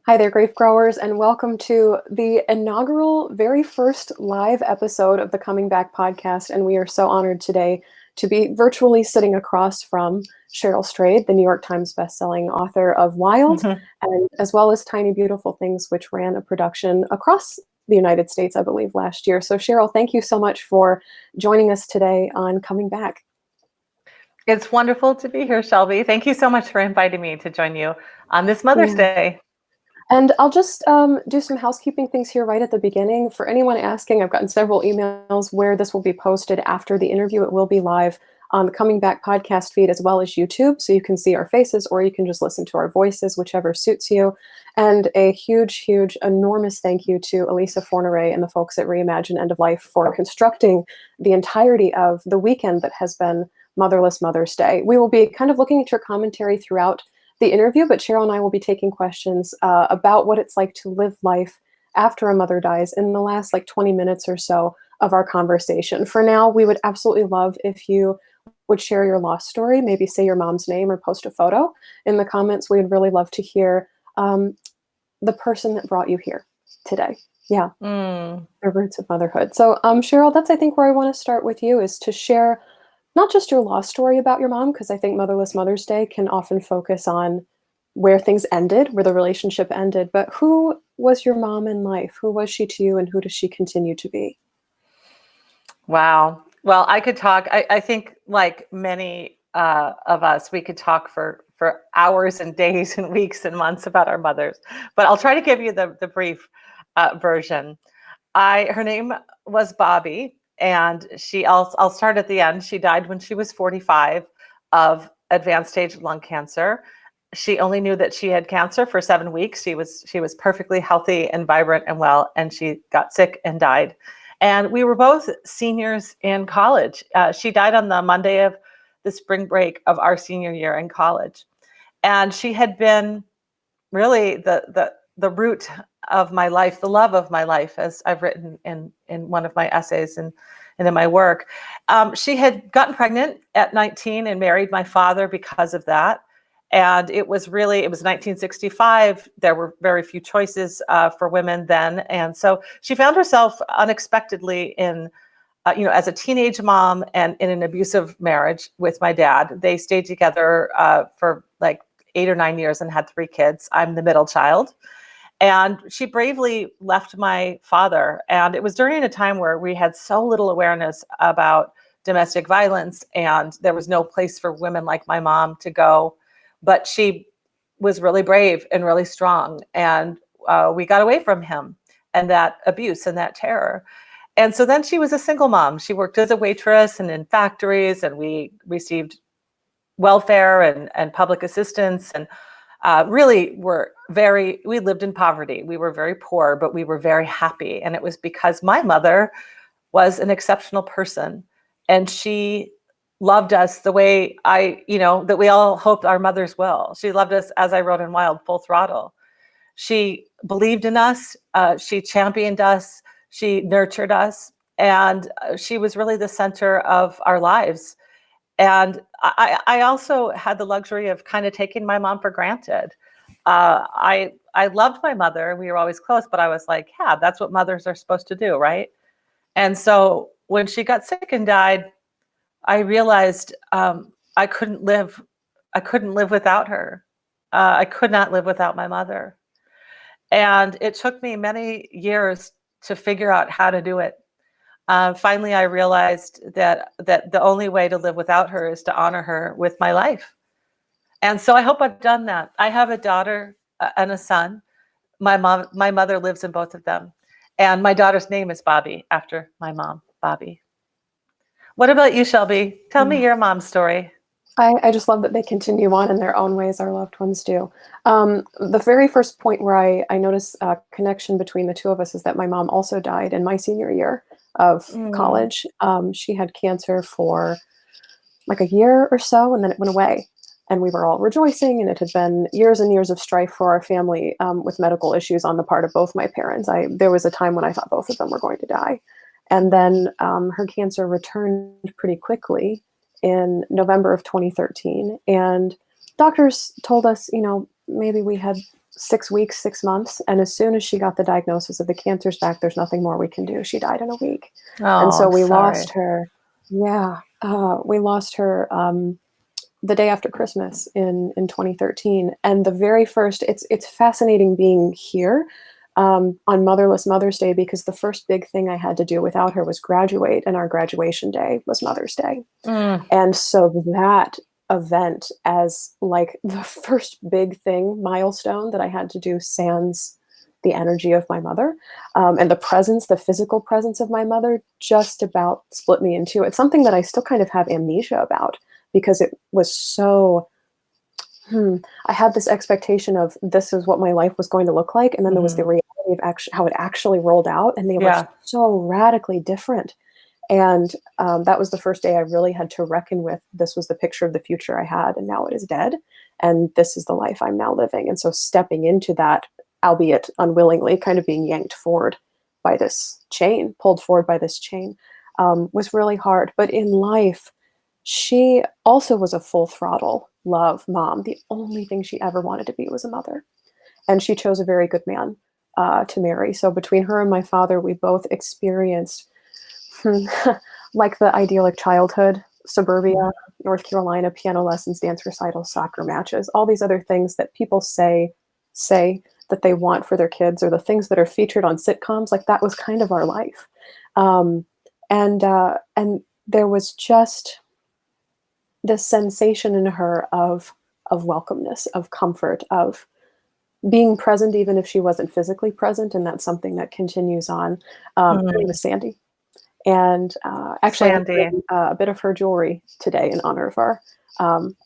Hi there, Grief Growers, and welcome to the inaugural, very first live episode of the Coming Back podcast. And we are so honored today to be virtually sitting across from Cheryl Strayed, the New York Times bestselling author of Wild, Mhm. and as well as Tiny Beautiful Things, which ran a production across the United States, I believe, last year. So, Cheryl, thank you so much for joining us today on Coming Back. It's wonderful to be here, Shelby. Thank you so much for inviting me to join you on this Mother's Yeah. Day. And I'll just do some housekeeping things here right at the beginning. For anyone asking, I've gotten several emails where this will be posted after the interview. It will be live on the Coming Back podcast feed as well as YouTube. So you can see our faces or you can just listen to our voices, whichever suits you. And a huge, huge, enormous thank you to Alica Forneret and the folks at Reimagine End of Life for constructing the entirety of the weekend that has been Motherless Mother's Day. We will be kind of looking at your commentary throughout the interview, but Cheryl and I will be taking questions about what it's like to live life after a mother dies in the last 20 minutes or so of our conversation. For now, we would absolutely love if you would share your loss story, maybe say your mom's name or post a photo in the comments. We'd really love to hear the person that brought you here today. Yeah, the roots of motherhood. So Cheryl, that's I think where I want to start with you is to share not just your lost story about your mom, because I think Motherless Mother's Day can often focus on where things ended, where the relationship ended, but who was your mom in life? Who was she to you, and who does she continue to be? Wow. Well, I could talk. I think, like many of us, we could talk for hours and days and weeks and months about our mothers. But I'll try to give you the brief version. Her name was Bobby, and I'll start at the end. She died when she was 45 of advanced stage lung cancer. She only knew that she had cancer for 7 weeks. She was perfectly healthy and vibrant and well, and she got sick and died. And we were both seniors in college. She died on the Monday of the spring break of our senior year in college, and she had been really the root of my life, the love of my life, as I've written in one of my essays and in my work. She had gotten pregnant at 19 and married my father because of that. And it was 1965. There were very few choices for women then. And so she found herself unexpectedly as a teenage mom and in an abusive marriage with my dad. They stayed together for 8 or 9 years and had 3 kids. I'm the middle child. And she bravely left my father. And it was during a time where we had so little awareness about domestic violence, and there was no place for women like my mom to go. But she was really brave and really strong. And we got away from him and that abuse and that terror. And so then she was a single mom. She worked as a waitress and in factories, and we received welfare and public assistance, and really we lived in poverty. We were very poor, but we were very happy. And it was because my mother was an exceptional person, and she loved us the way that we all hoped our mothers will. She loved us, as I wrote in Wild, full throttle. She believed in us. She championed us. She nurtured us. And she was really the center of our lives. And I also had the luxury of kind of taking my mom for granted. I loved my mother. We were always close, but I was like, yeah, that's what mothers are supposed to do, right? And so when she got sick and died, I realized I couldn't live. I couldn't live without her. I could not live without my mother. And it took me many years to figure out how to do it. Finally, I realized that the only way to live without her is to honor her with my life. And so I hope I've done that. I have a daughter and a son. My mother lives in both of them. And my daughter's name is Bobby, after my mom, Bobby. What about you, Shelby? Tell me your mom's story. I just love that they continue on in their own ways. Our loved ones do. The very first point where I notice a connection between the two of us is that my mom also died in my senior year of college. She had cancer for a year or so, and then it went away. And we were all rejoicing, and it had been years and years of strife for our family with medical issues on the part of both my parents. There was a time when I thought both of them were going to die. And then her cancer returned pretty quickly in November of 2013. And doctors told us, maybe we had 6 weeks, 6 months. And as soon as she got the diagnosis of the cancers back, there's nothing more we can do. She died in a week. And Oh, so I'm we sorry. lost her. Yeah. We lost her the day after Christmas in 2013. And the very first, it's fascinating being here on Motherless Mother's Day, because the first big thing I had to do without her was graduate, and our graduation day was Mother's Day. Mm, And so that event, as like the first big thing, milestone that I had to do, sans the energy of my mother, and the presence, the physical presence of my mother, just about split me in two. It's something that I still kind of have amnesia about, because it was so, I had this expectation of this is what my life was going to look like. And then there was the mhm. reality of actually how it actually rolled out. And they were Yeah. so radically different. And that was the first day I really had to reckon with, this was the picture of the future I had, and now it is dead. And this is the life I'm now living. And so stepping into that, albeit unwillingly, kind of being yanked forward by this chain, pulled forward by this chain, was really hard. But in life, she also was a full throttle love mom. The only thing she ever wanted to be was a mother. And she chose a very good man to marry. So between her and my father, we both experienced like the idyllic childhood, suburbia, North Carolina, piano lessons, dance recitals, soccer matches, all these other things that people say that they want for their kids, or the things that are featured on sitcoms. Like that was kind of our life. Um, and there was just this sensation in her of welcomeness, of comfort, of being present, even if she wasn't physically present. And that's something that continues on. Her name Mhm. is Sandy. And actually, I'm Sandy. wearing a bit of her jewelry today in honor of our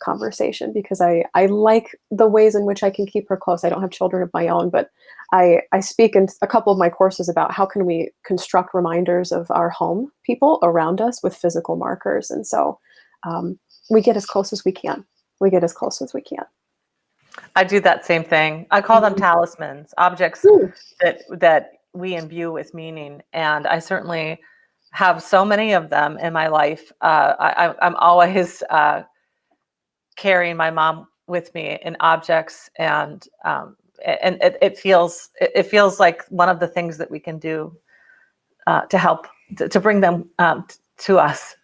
conversation, because I like the ways in which I can keep her close. I don't have children of my own, but I speak in a couple of my courses about how can we construct reminders of our home people around us with physical markers. And so we get as close as we can. We get as close as we can. I do that same thing. I call them Mhm. talismans, objects Ooh. that we imbue with meaning. And I certainly have so many of them in my life. I'm always carrying my mom with me in objects, and it feels like one of the things that we can do to help to bring them to us.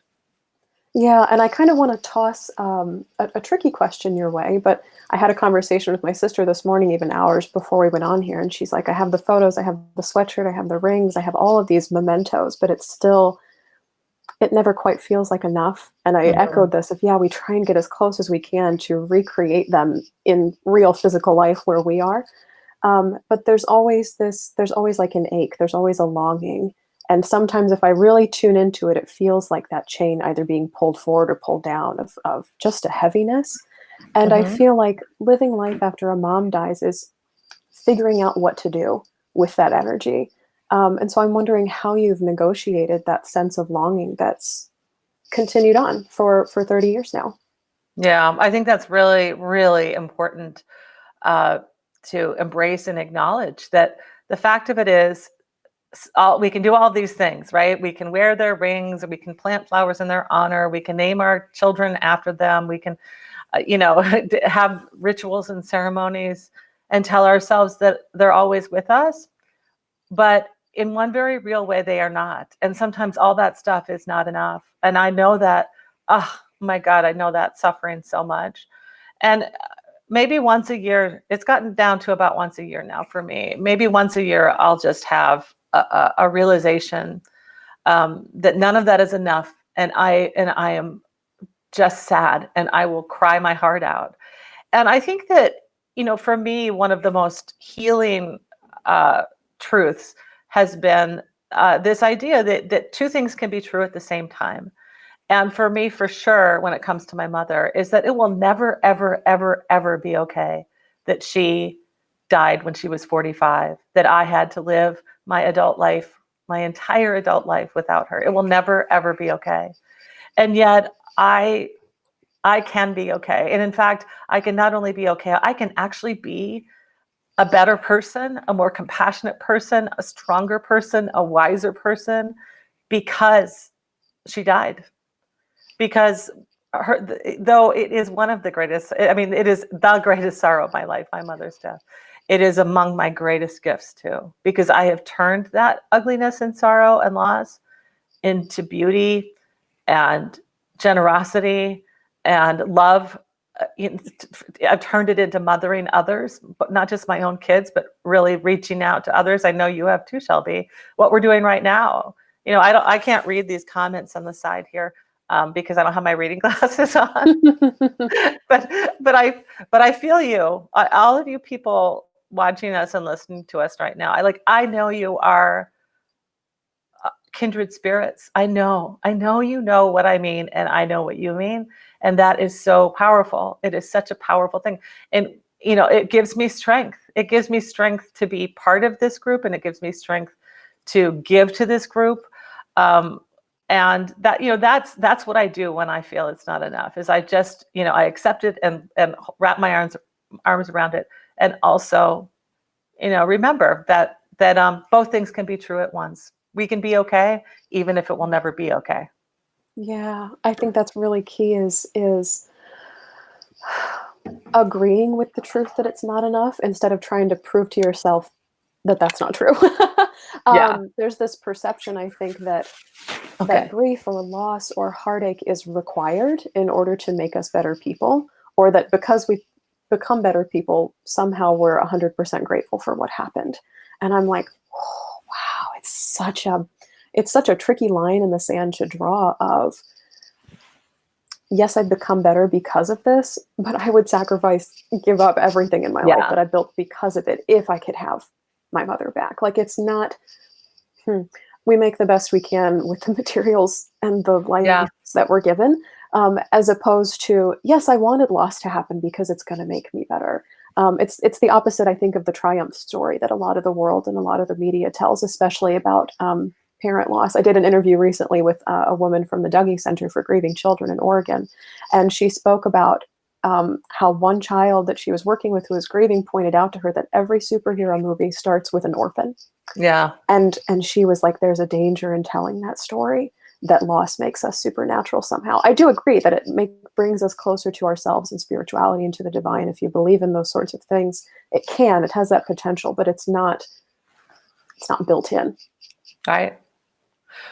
Yeah, and I kind of want to toss a tricky question your way, but I had a conversation with my sister this morning, even hours before we went on here, and she's like, I have the photos, I have the sweatshirt, I have the rings, I have all of these mementos, but it's still, it never quite feels like enough. And I Mhm. echoed this of, yeah, we try and get as close as we can to recreate them in real physical life where we are. But there's always like an ache, there's always a longing. And sometimes if I really tune into it, it feels like that chain either being pulled forward or pulled down of just a heaviness. And I Mhm. feel like living life after a mom dies is figuring out what to do with that energy. And so I'm wondering how you've negotiated that sense of longing that's continued on for 30 years now. Yeah, I think that's really, really important uh, to embrace and acknowledge that the fact of it is, we can do all these things, right? We can wear their rings, we can plant flowers in their honor, we can name our children after them, we can, have rituals and ceremonies and tell ourselves that they're always with us. But in one very real way, they are not. And sometimes all that stuff is not enough. And I know that, oh my God, I know that suffering so much. And maybe once a year, it's gotten down to about once a year now for me. Maybe once a year, I'll just have a realization that none of that is enough. And I am just sad, and I will cry my heart out. And I think that, for me, one of the most healing uh, truths has been this idea that two things can be true at the same time. And for me, for sure, when it comes to my mother, is that it will never, ever, ever, ever be okay that she died when she was 45, that I had to live my adult life, my entire adult life without her. It will never, ever be okay. And yet I can be okay. And in fact, I can not only be okay, I can actually be a better person, a more compassionate person, a stronger person, a wiser person, because she died. Because though it is one of the greatest, I mean, it is the greatest sorrow of my life, my mother's death. it is among my greatest gifts too, because I have turned that ugliness and sorrow and loss into beauty and generosity and love. I've turned it into mothering others, but not just my own kids, but really reaching out to others. I know you have too, Shelby. What we're doing right now, I can't read these comments on the side here because I don't have my reading glasses on. but I feel you. All of you people watching us and listening to us right now. I know you are kindred spirits. I know you know what I mean, and I know what you mean. And that is so powerful. It is such a powerful thing. And, it gives me strength. It gives me strength to be part of this group, and it gives me strength to give to this group. And that, that's what I do when I feel it's not enough, is I just, I accept it and wrap my arms around it. And also, remember that both things can be true at once. We can be okay, even if it will never be okay. Yeah, I think that's really key is agreeing with the truth that it's not enough instead of trying to prove to yourself that that's not true. Yeah. There's this perception, I think, that Okay. grief or loss or heartache is required in order to make us better people, or that because we become better people, somehow we're 100% grateful for what happened. And I'm like, oh, wow, it's such a tricky line in the sand to draw of, yes, I've become better because of this, but I would give up everything in my life that I built because of it if I could have my mother back. Like, it's not, we make the best we can with the materials and the lives that we're given, as opposed to, yes, I wanted loss to happen because it's going to make me better. It's the opposite, I think, of the triumph story that a lot of the world and a lot of the media tells, especially about parent loss. I did an interview recently with a woman from the Dougie Center for Grieving Children in Oregon, and she spoke about how one child that she was working with who was grieving pointed out to her that every superhero movie starts with an orphan. Yeah. And she was like, there's a danger in telling that story, that loss makes us supernatural somehow. I do agree that it brings us closer to ourselves and spirituality and to the divine. If you believe in those sorts of things, it has that potential, but it's not built in. Right.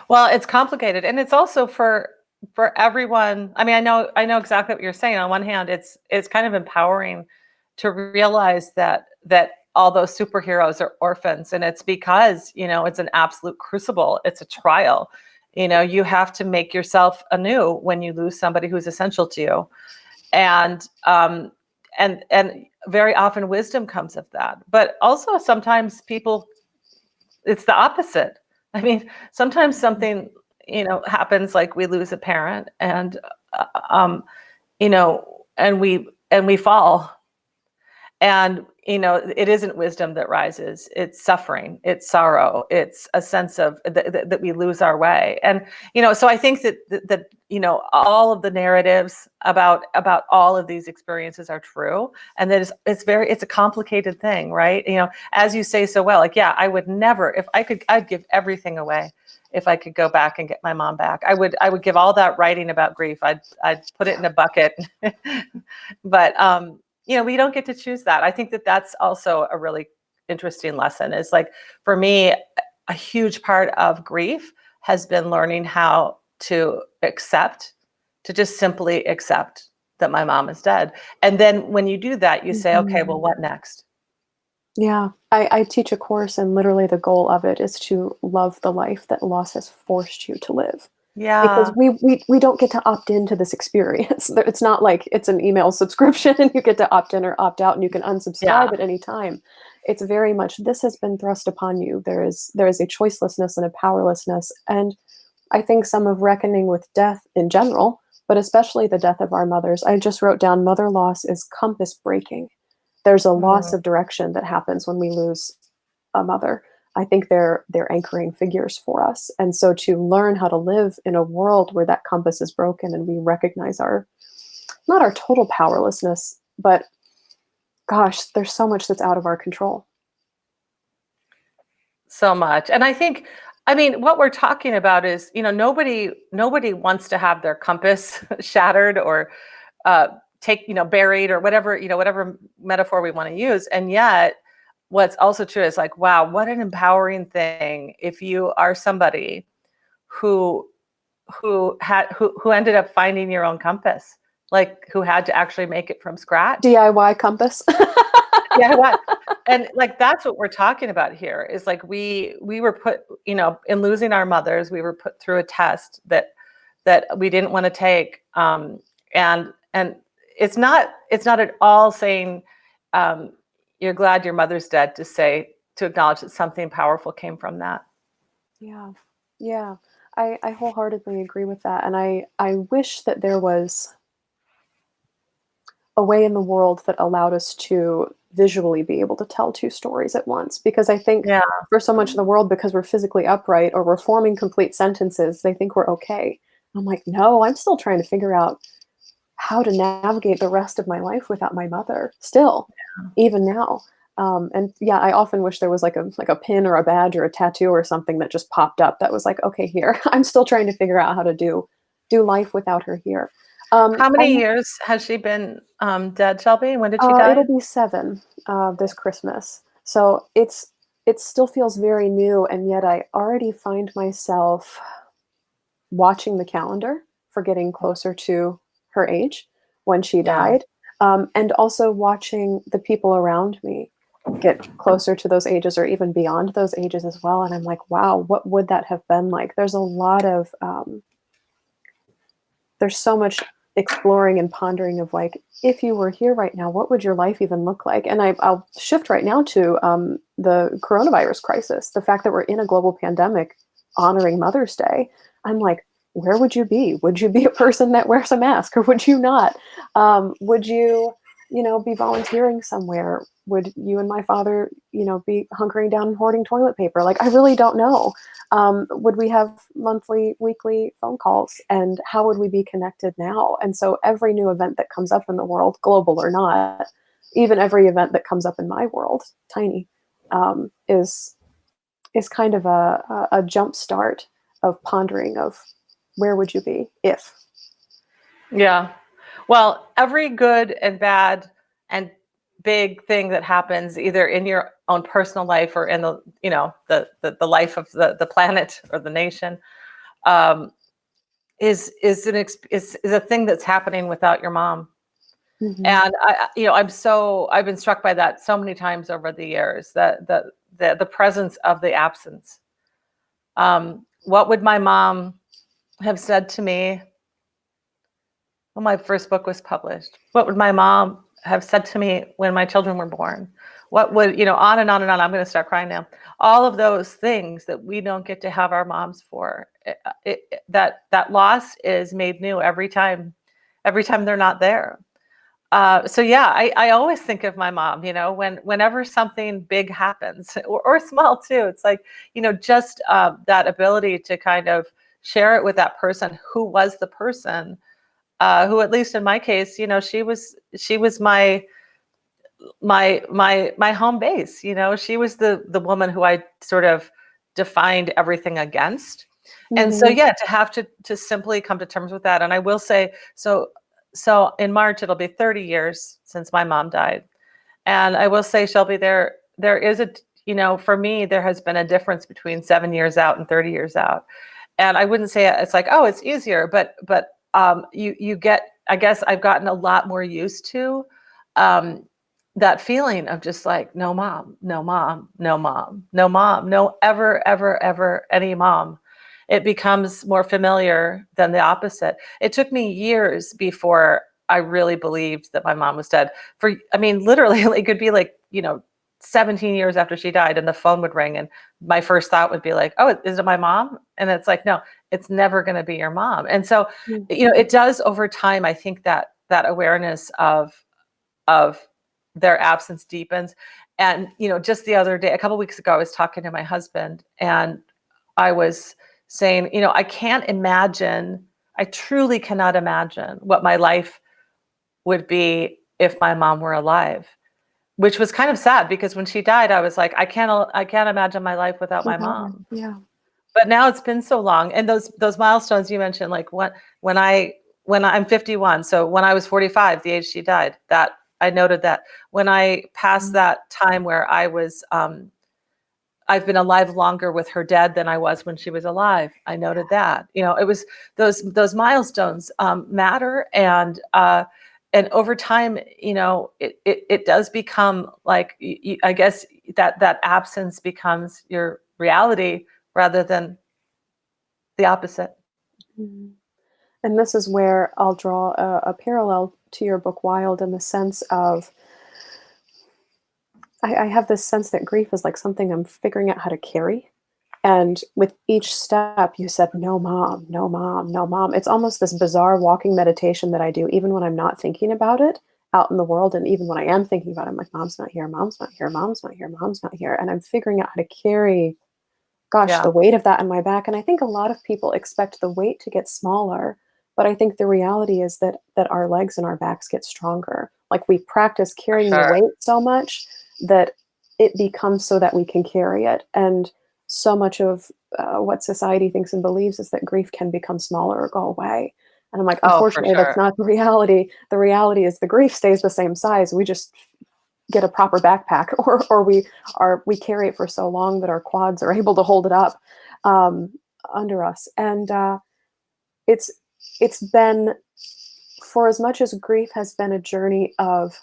Well, it's complicated, and it's also for everyone. I mean, I know exactly what you're saying. On one hand, it's kind of empowering to realize that all those superheroes are orphans, and it's because, it's an absolute crucible. It's a trial. You have to make yourself anew when you lose somebody who's essential to you. And very often wisdom comes of that. But also sometimes it's the opposite. I mean, sometimes something, happens, like we lose a parent, and, and we fall. And, it isn't wisdom that rises. It's suffering, it's sorrow, it's a sense of that we lose our way. And, so I think that all of the narratives about all of these experiences are true. And that it's a complicated thing, right? As you say so well, like, I would never, if I could, I'd give everything away if I could go back and get my mom back. I would give all that writing about grief. I'd put it in a bucket. But, we don't get to choose that. I think that that's also a really interesting lesson. Is like, for me, a huge part of grief has been learning how to just simply accept that my mom is dead. And then when you do that, you say, okay, well, what next? Yeah, I teach a course, and literally the goal of it is to love the life that loss has forced you to live. Because we don't get to opt into this experience. It's not like it's an email subscription and you get to opt in or opt out and you can unsubscribe at any time. It's very much, this has been thrust upon you. There is a choicelessness and a powerlessness. And I think some of reckoning with death in general, but especially the death of our mothers. I just wrote down, mother loss is compass breaking. There's a loss of direction that happens when we lose a mother. I think they're anchoring figures for us. And so to learn how to live in a world where that compass is broken and we recognize not our total powerlessness, but gosh, there's so much that's out of our control. So much. And I think, what we're talking about is, nobody wants to have their compass shattered or buried or whatever, whatever metaphor we want to use. And yet what's also true is like, wow, what an empowering thing if you are somebody who ended up finding your own compass, like who had to actually make it from scratch. DIY compass. Yeah, and like that's what we're talking about here is like we were put, in losing our mothers, we were put through a test that we didn't want to take, and it's not at all saying you're glad your mother's dead to acknowledge that something powerful came from that. Yeah. I wholeheartedly agree with that. And I wish that there was a way in the world that allowed us to visually be able to tell two stories at once. Because I think for so much of the world, because we're physically upright or we're forming complete sentences, they think we're okay. I'm like, no, I'm still trying to figure out how to navigate the rest of my life without my mother still, even now. And yeah, I often wish there was like a pin or a badge or a tattoo or something that just popped up that was like, okay, here, I'm still trying to figure out how to do life without her here. How many years has she been dead, Shelby? When did she die? It'll be 7 this Christmas. So it still feels very new, and yet I already find myself watching the calendar for getting closer to her age when she died, and also watching the people around me get closer to those ages or even beyond those ages as well. And I'm like, wow, what would that have been like? There's a lot of there's so much exploring and pondering of like, if you were here right now, what would your life even look like? And I'll shift right now to the coronavirus crisis, the fact that we're in a global pandemic honoring Mother's Day. I'm like, where would you be? Would you be a person that wears a mask, or would you not? Would you, be volunteering somewhere? Would you and my father, be hunkering down and hoarding toilet paper? Like, I really don't know. Would we have monthly, weekly phone calls? And how would we be connected now? And so every new event that comes up in the world, global or not, even every event that comes up in my world, tiny, is kind of a jump start of pondering of where would you be if? Yeah. Well, every good and bad and big thing that happens either in your own personal life or in the the life of the planet or the nation is a thing that's happening without your mom. Mm-hmm. And I've been struck by that so many times over the years, that the presence of the absence. What would my mom have said to me when my first book was published? What would my mom have said to me when my children were born? What would, on and on and on. I'm going to start crying now. All of those things that we don't get to have our moms for, that loss is made new every time they're not there. So yeah, I always think of my mom, whenever something big happens or small too. It's like, just that ability to kind of share it with that person who was the person who, at least in my case, she was my home base. She was the woman who I sort of defined everything against. Mm-hmm. And so, yeah, to have to simply come to terms with that. And I will say, so in March, it'll be 30 years since my mom died. And I will say, Shelby, there is for me, there has been a difference between 7 years out and 30 years out. And I wouldn't say it's like, oh, it's easier, but you get, I guess I've gotten a lot more used to that feeling of just like, no mom, no mom, no mom, no mom, no ever, ever, ever any mom. It becomes more familiar than the opposite. It took me years before I really believed that my mom was dead. Literally, it could be like, 17 years after she died and the phone would ring and my first thought would be like, oh, is it my mom? And it's like, no, it's never going to be your mom. And so, it does over time. I think that awareness of their absence deepens. And, just the other day, a couple of weeks ago, I was talking to my husband and I was saying, I truly cannot imagine what my life would be if my mom were alive, which was kind of sad because when she died, I was like, I can't imagine my life without my mom. Yeah. But now it's been so long. And those milestones you mentioned, like when I'm 51. So when I was 45, the age she died, that I noted that when I passed that time where I was, I've been alive longer with her dead than I was when she was alive. I noted that, it was those milestones matter. And over time, it does become like, I guess that absence becomes your reality rather than the opposite. Mhm. And this is where I'll draw a parallel to your book Wild, in the sense of I have this sense that grief is like something I'm figuring out how to carry. And with each step, you said, no, mom, no, mom, no, mom. It's almost this bizarre walking meditation that I do, even when I'm not thinking about it out in the world. And even when I am thinking about it, I'm like, mom's not here, mom's not here, mom's not here, mom's not here. And I'm figuring out how to carry, gosh, the Yeah, weight of that in my back. And I think a lot of people expect the weight to get smaller. But I think the reality is that our legs and our backs get stronger. Like we practice for carrying the sure. weight so much that it becomes so that we can carry it. And so much of what society thinks and believes is that grief can become smaller or go away. And I'm like, Oh, for unfortunately, that's sure. not the reality. The reality is the grief stays the same size. We just get a proper backpack, or we carry it for so long that our quads are able to hold it up um, under us. And it's it's been, for as much as grief has been a journey of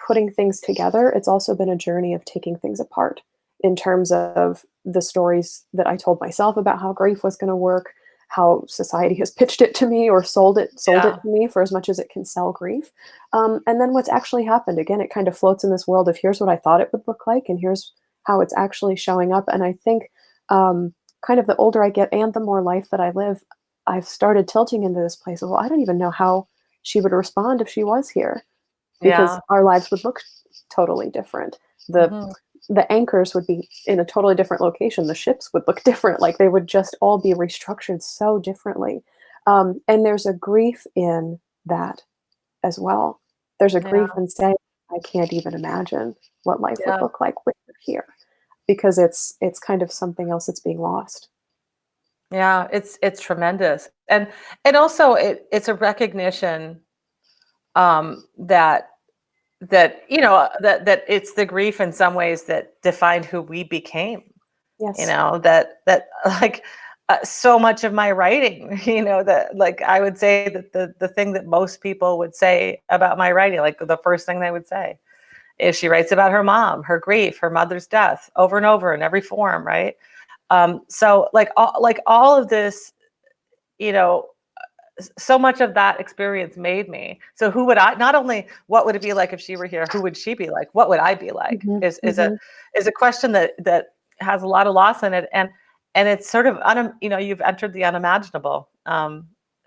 putting things together, it's also been a journey of taking things apart, in terms of the stories that I told myself about how grief was going to work, how society has pitched it to me or sold it Yeah. to me for as much as it can sell grief. And then what's actually happened. Again, it kind of floats in this world of here's what I thought it would look like, and here's how it's actually showing up. And I think kind of the older I get and the more life that I live, I've started tilting into this place of, well, I don't even know how she would respond if she was here, because Yeah. our lives would look totally different. The Hmm. the anchors would be in a totally different location. The ships would look different. Like they would just all be restructured so differently. And there's a grief in that as well. There's a Yeah. grief in saying, I can't even imagine what life would Yeah. look like with her here, because it's kind of something else that's being lost. Yeah. It's tremendous. And also it's a recognition that that it's the grief in some ways that defined who we became. Yes. That like so much of my writing, that like I would say that the thing that most people would say about my writing, like the first thing they would say is she writes about her mom, her grief, her mother's death over and over in every form, right? So like all of this, you know so much of that experience made me. So who would I, not only what would it be like if she were here, who would she be like? What would I be like? Hmm. Is Hmm. a question that has a lot of loss in it. And it's sort of, you've entered the unimaginable.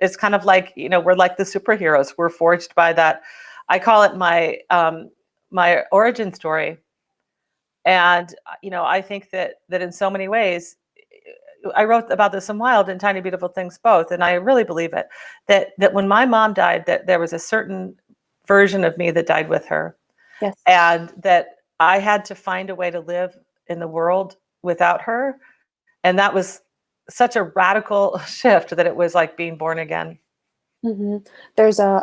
It's kind of like, we're like the superheroes. We're forged by that. I call it my origin story. And, I think that in so many ways, I wrote about this in Wild and Tiny Beautiful Things both, and I really believe it, that when my mom died, that there was a certain version of me that died with her, Yes. and that I had to find a way to live in the world without her, and that was such a radical shift that it was like being born again. Hmm. There's a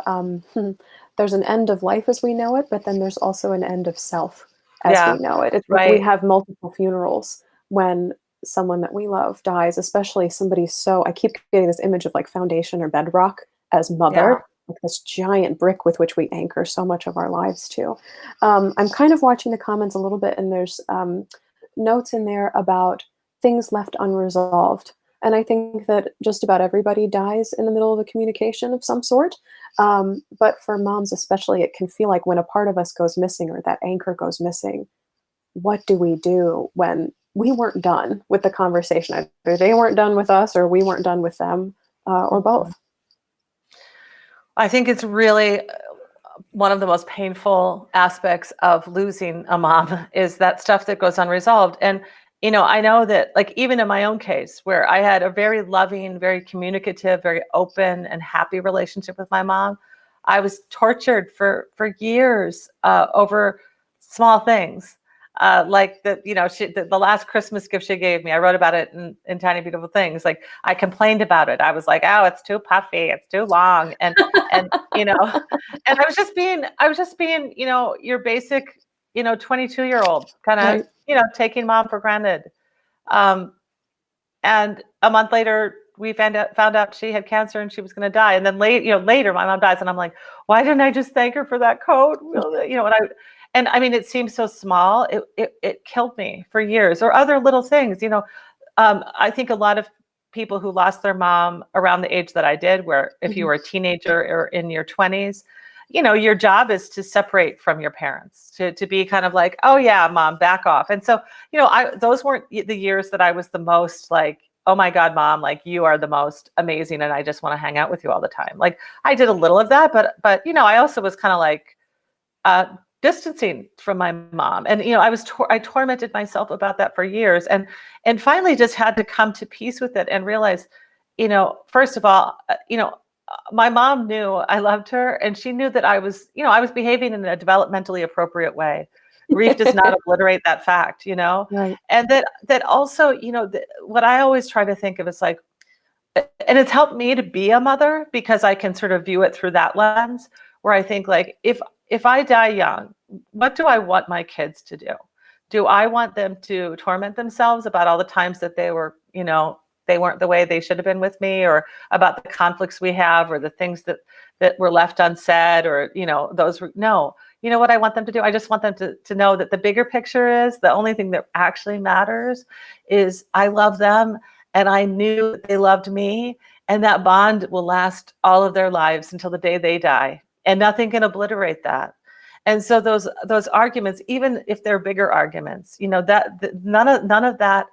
there's an end of life as we know it, but then there's also an end of self as we Yeah, know it. It's like we right. have multiple funerals when someone that we love dies, especially somebody so, I keep getting this image of like foundation or bedrock as Yeah. mother, like this giant brick with which we anchor so much of our lives to. I'm kind of watching the comments a little bit, and there's notes in there about things left unresolved. And I think that just about everybody dies in the middle of a communication of some sort. But for moms, especially, it can feel like when a part of us goes missing or that anchor goes missing, what do we do when we weren't done with the conversation? Either they weren't done with us or we weren't done with them, or Mhm. both. I think it's really one of the most painful aspects of losing a mom is that stuff that goes unresolved. And, I know that, like, even in my own case, where I had a very loving, very communicative, very open and happy relationship with my mom, I was tortured for years over small things. like the last Christmas gift she gave me, I wrote about it in Tiny Beautiful Things. Like I complained about it. I was like, oh, it's too puffy, it's too long. And and I was just being, your basic, 22-year-old kind of, Right. taking mom for granted. And a month later, we found out she had cancer and she was going to die. And then later my mom dies, and I'm like, why didn't I just thank her for that coat? And I mean, it seems so small. It killed me for years. Or other little things, I think a lot of people who lost their mom around the age that I did, where if you were a teenager or in your 20s, your job is to separate from your parents, to be kind of like, oh yeah, mom, back off. And so, those weren't the years that I was the most like, oh my God, mom, like you are the most amazing, and I just want to hang out with you all the time. Like I did a little of that, but I also was kind of like distancing from my mom, and I tormented myself about that for years, and finally just had to come to peace with it and realize, first of all, my mom knew I loved her, and she knew that I was behaving in a developmentally appropriate way. Grief does not obliterate that fact, Right. and that also, what I always try to think of is like, and it's helped me to be a mother because I can sort of view it through that lens, where I think like, if I die young, what do I want my kids to do? Do I want them to torment themselves about all the times that they were, they weren't the way they should have been with me, or about the conflicts we have, or the things that were left unsaid, or, no. You know what I want them to do? I just want them to know that the bigger picture is the only thing that actually matters is I love them, and I knew that they loved me, and that bond will last all of their lives until the day they die, and nothing can obliterate that. And so those arguments, even if they're bigger arguments, none of that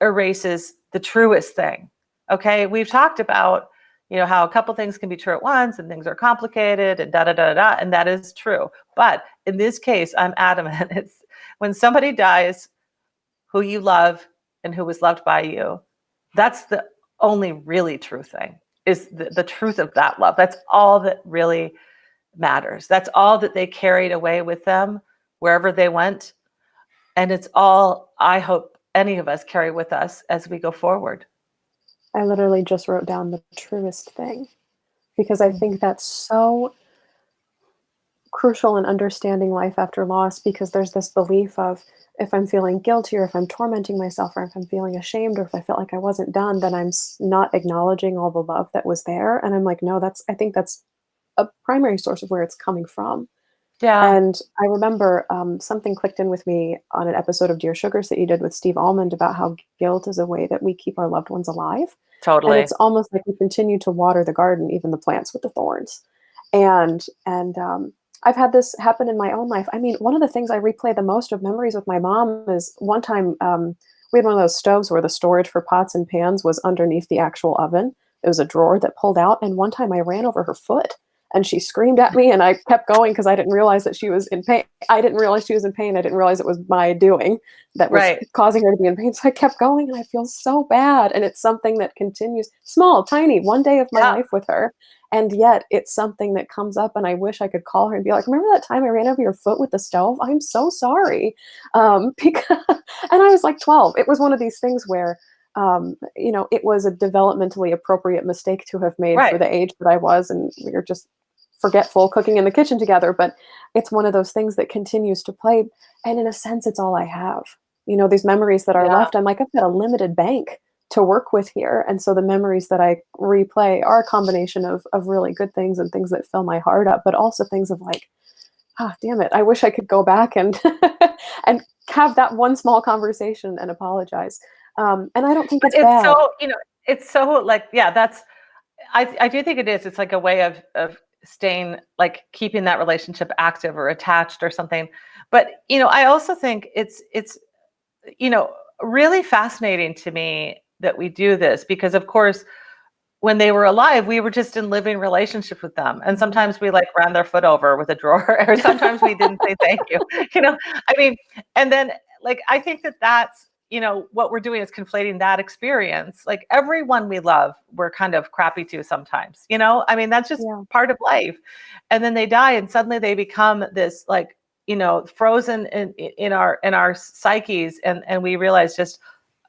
erases the truest thing. Okay, we've talked about how a couple things can be true at once, and things are complicated, and da da da da, and that is true. But in this case, I'm adamant. It's when somebody dies who you love and who was loved by you, that's the only really true thing, is the truth of that love. That's all that really matters. That's all that they carried away with them wherever they went. And it's all I hope any of us carry with us as we go forward. I literally just wrote down the truest thing, because I think that's so crucial in understanding life after loss, because there's this belief of, if I'm feeling guilty, or if I'm tormenting myself, or if I'm feeling ashamed, or if I felt like I wasn't done, then I'm not acknowledging all the love that was there. And I'm like, no, I think that's a primary source of where it's coming from. Yeah. And I remember something clicked in with me on an episode of Dear Sugars that you did with Steve Almond about how guilt is a way that we keep our loved ones alive. Totally. And it's almost like we continue to water the garden, even the plants with the thorns. And I've had this happen in my own life. I mean, one of the things I replay the most of memories with my mom is one time we had one of those stoves where the storage for pots and pans was underneath the actual oven. It was a drawer that pulled out. And one time I ran over her foot, and she screamed at me, and I kept going because I didn't realize that she was in pain. I didn't realize she was in pain. I didn't realize it was my doing that was causing her to be in pain. So I kept going, and I feel so bad. And it's something that continues, small, tiny, one day of my life with her. And yet it's something that comes up, and I wish I could call her and be like, remember that time I ran over your foot with the stove? I'm so sorry. And I was like 12. It was one of these things where, it was a developmentally appropriate mistake to have made for the age that I was. And we were just forgetful cooking in the kitchen together. But it's one of those things that continues to play. And in a sense, it's all I have. These memories that are left, I'm like, I've got a limited bank to work with here. And so the memories that I replay are a combination of really good things and things that fill my heart up, but also things of like, damn it, I wish I could go back and and have that one small conversation and apologize. And I don't think it's bad. So, it's so like, I do think it is. It's like a way of staying, like keeping that relationship active or attached or something. But, I also think it's really fascinating to me that we do this, because of course, when they were alive, we were just in living relationship with them. And sometimes we like ran their foot over with a drawer, or sometimes we didn't say thank you, I mean, and then like, I think that's, what we're doing is conflating that experience. Like everyone we love, we're kind of crappy to sometimes, I mean, that's just part of life. And then they die, and suddenly they become this like frozen in our psyches, and we realize, just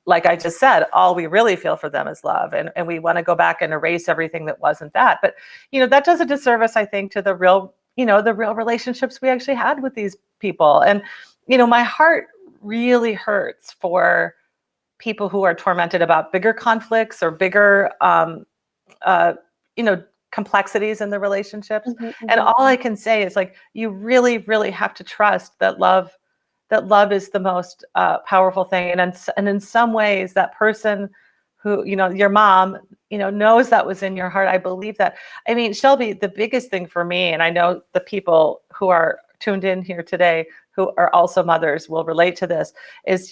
like I just said, all we really feel for them is love, and we want to go back and erase everything that wasn't that. But that does a disservice, I think, to the real relationships we actually had with these people. And my heart really hurts for people who are tormented about bigger conflicts or bigger complexities in the relationships. And all I can say is, like, you really, really have to trust that love is the most powerful thing. And in some ways, that person who, your mom, knows that was in your heart. I believe that. I mean, Shelby, the biggest thing for me, and I know the people who are tuned in here today who are also mothers will relate to this, is,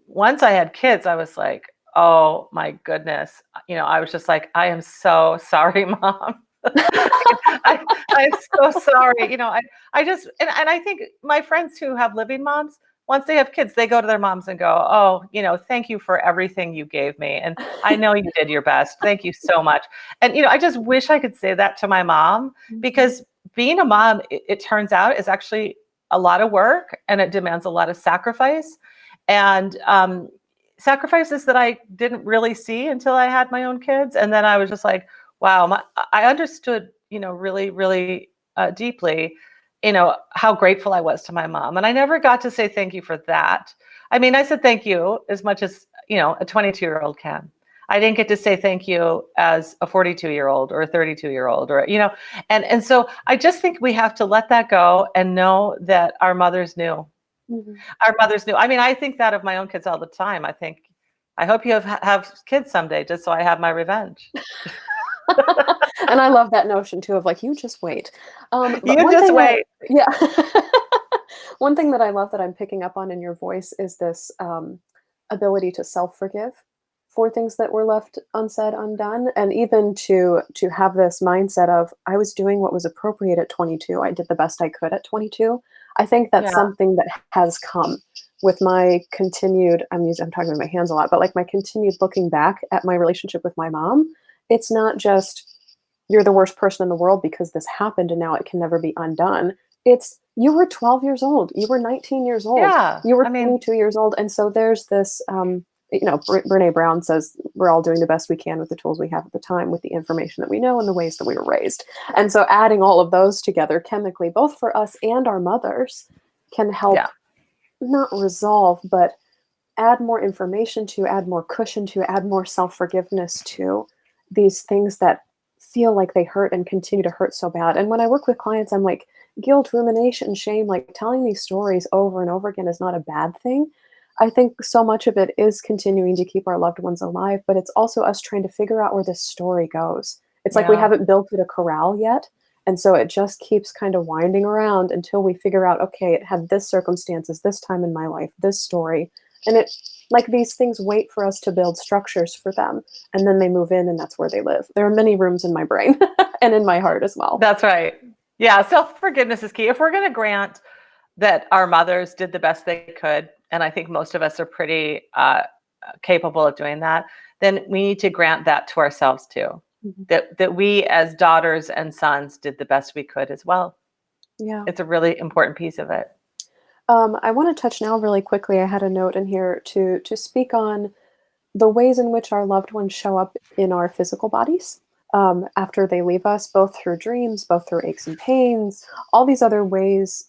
once I had kids, I was like, oh my goodness. I was just like, I am so sorry, Mom. I'm so sorry. I just, and I think my friends who have living moms, once they have kids, they go to their moms and go, oh, thank you for everything you gave me. And I know you did your best. Thank you so much. And, I just wish I could say that to my mom, because being a mom, it turns out, is actually a lot of work, and it demands a lot of sacrifice, and sacrifices that I didn't really see until I had my own kids. And then I was just like, wow, I understood, really, really deeply, how grateful I was to my mom. And I never got to say thank you for that. I mean, I said thank you as much as, a 22-year-old can. I didn't get to say thank you as a 42-year-old or a 32-year-old, or, and so I just think we have to let that go and know that our mothers knew. Our mothers knew. I mean, I think that of my own kids all the time. I hope you have kids someday, just so I have my revenge. And I love that notion too, of like, you just wait. You just wait. Yeah. One thing that I love that I'm picking up on in your voice is this ability to self-forgive for things that were left unsaid, undone, and even to have this mindset of, I was doing what was appropriate at 22. I did the best I could at 22. I think that's something that has come with my continued, I'm talking with my hands a lot, but like my continued looking back at my relationship with my mom. It's not just, you're the worst person in the world because this happened and now it can never be undone. It's, you were 12 years old. You were 19 years old. Yeah, you were 22 years old. And so there's this, Brene Brown says we're all doing the best we can with the tools we have at the time, with the information that we know and the ways that we were raised. And so adding all of those together chemically, both for us and our mothers, can help not resolve, but add more information to, add more cushion to, add more self-forgiveness to these things that feel like they hurt and continue to hurt so bad. And when I work with clients, I'm like, guilt, rumination, shame, like telling these stories over and over again is not a bad thing. I think so much of it is continuing to keep our loved ones alive, but it's also us trying to figure out where this story goes. It's like we haven't built it a corral yet. And so it just keeps kind of winding around until we figure out, okay, it had this circumstances, this time in my life, this story. And it, like, these things wait for us to build structures for them. And then they move in, and that's where they live. There are many rooms in my brain and in my heart as well. That's right. Yeah. Self-forgiveness is key. If we're going to grant that our mothers did the best they could, and I think most of us are pretty capable of doing that, then we need to grant that to ourselves too. That we as daughters and sons did the best we could as well. Yeah. It's a really important piece of it. I want to touch now really quickly. I had a note in here to speak on the ways in which our loved ones show up in our physical bodies after they leave us, both through dreams, both through aches and pains, all these other ways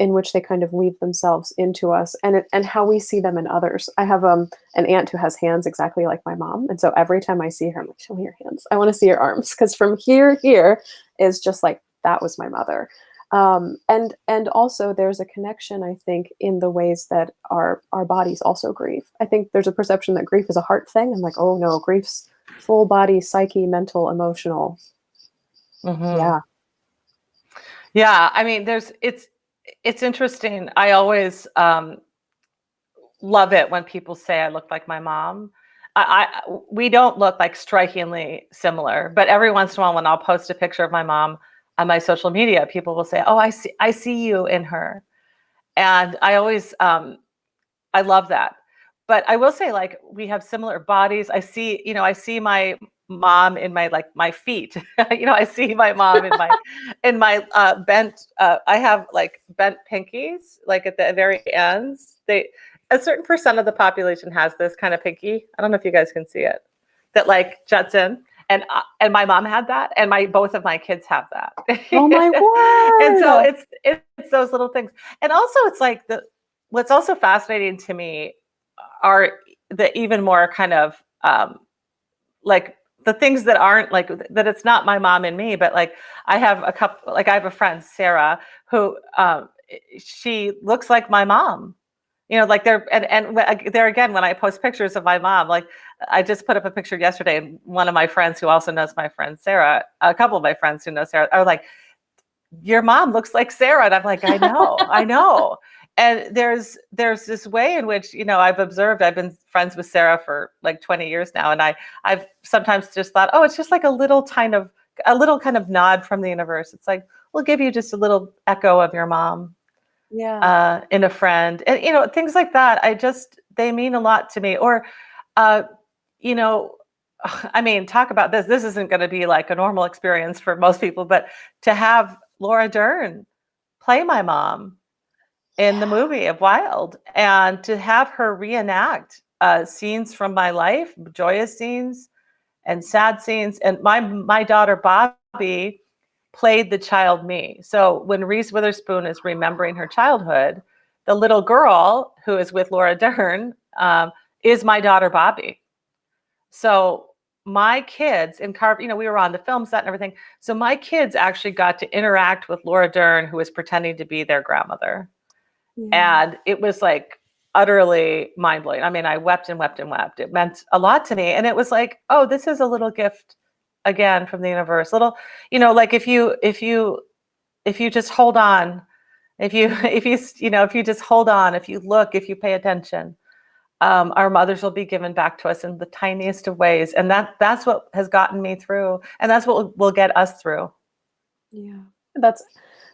in which they kind of weave themselves into us, and how we see them in others. I have an aunt who has hands exactly like my mom. And so every time I see her, I'm like, show me your hands. I want to see your arms. Because from here is just like, that was my mother. And also there's a connection, I think, in the ways that our bodies also grieve. I think there's a perception that grief is a heart thing. I'm like, oh no, grief's full body, psyche, mental, emotional. Yeah. Yeah. I mean, it's interesting. I always love it when people say I look like my mom. We don't look like strikingly similar, but every once in a while when I'll post a picture of my mom on my social media, people will say, oh, I see you in her. And I always, I love that. But I will say, like, we have similar bodies. I see my mom in my feet. I see my mom in my bent. I have like bent pinkies, like at the very ends. A certain percent of the population has this kind of pinky. I don't know if you guys can see it, that like juts in. And my mom had that, and both of my kids have that. Oh my And so word. it's those little things. And also it's like what's also fascinating to me are the even more kind of like the things that aren't like that. It's not my mom and me, but like I have a friend, Sarah, who she looks like my mom. Like there again, when I post pictures of my mom, like I just put up a picture yesterday, and one of my friends who also knows my friend Sarah, a couple of my friends who know Sarah, are like, your mom looks like Sarah. And I'm like, I know. And there's this way in which, I've been friends with Sarah for like 20 years now. And I've sometimes just thought, oh, it's just like a little kind of nod from the universe. It's like, we'll give you just a little echo of your mom. Yeah. In a friend, and things like that. They mean a lot to me. Or, you know, I mean, talk about this. This isn't going to be like a normal experience for most people, but to have Laura Dern play my mom in the movie of Wild, and to have her reenact scenes from my life, joyous scenes and sad scenes, and my daughter Bobby played the child me. So when Reese Witherspoon is remembering her childhood, the little girl who is with Laura Dern is my daughter Bobby. So my kids we were on the film set and everything. So my kids actually got to interact with Laura Dern, who was pretending to be their grandmother. Yeah. And it was like utterly mind blowing. I mean, I wept and wept and wept. It meant a lot to me. And it was like, oh, this is a little gift again from the universe. Little, like if you just hold on, if you just hold on, if you look, if you pay attention, our mothers will be given back to us in the tiniest of ways. And that's what has gotten me through. And that's what will get us through. Yeah.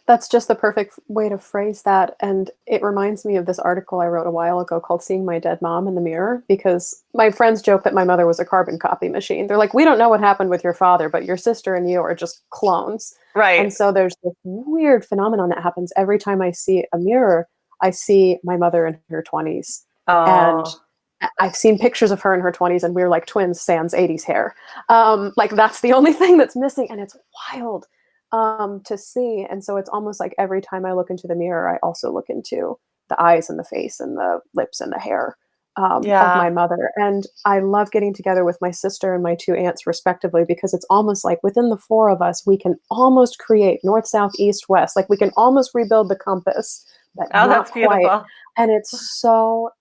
That's just the perfect way to phrase that. And it reminds me of this article I wrote a while ago called Seeing My Dead Mom in the Mirror, because my friends joke that my mother was a carbon copy machine. They're like, we don't know what happened with your father, but your sister and you are just clones. Right. And so there's this weird phenomenon that happens every time I see a mirror. I see my mother in her 20s. Oh. And I've seen pictures of her in her 20s, and we're like twins, sans 80s hair. Like that's the only thing that's missing. And it's wild to see. And so it's almost like every time I look into the mirror, I also look into the eyes and the face and the lips and the hair of my mother. And I love getting together with my sister and my two aunts respectively, because it's almost like within the four of us, we can almost create north, south, east, west. Like we can almost rebuild the compass, but not that's quite. beautiful. And it's so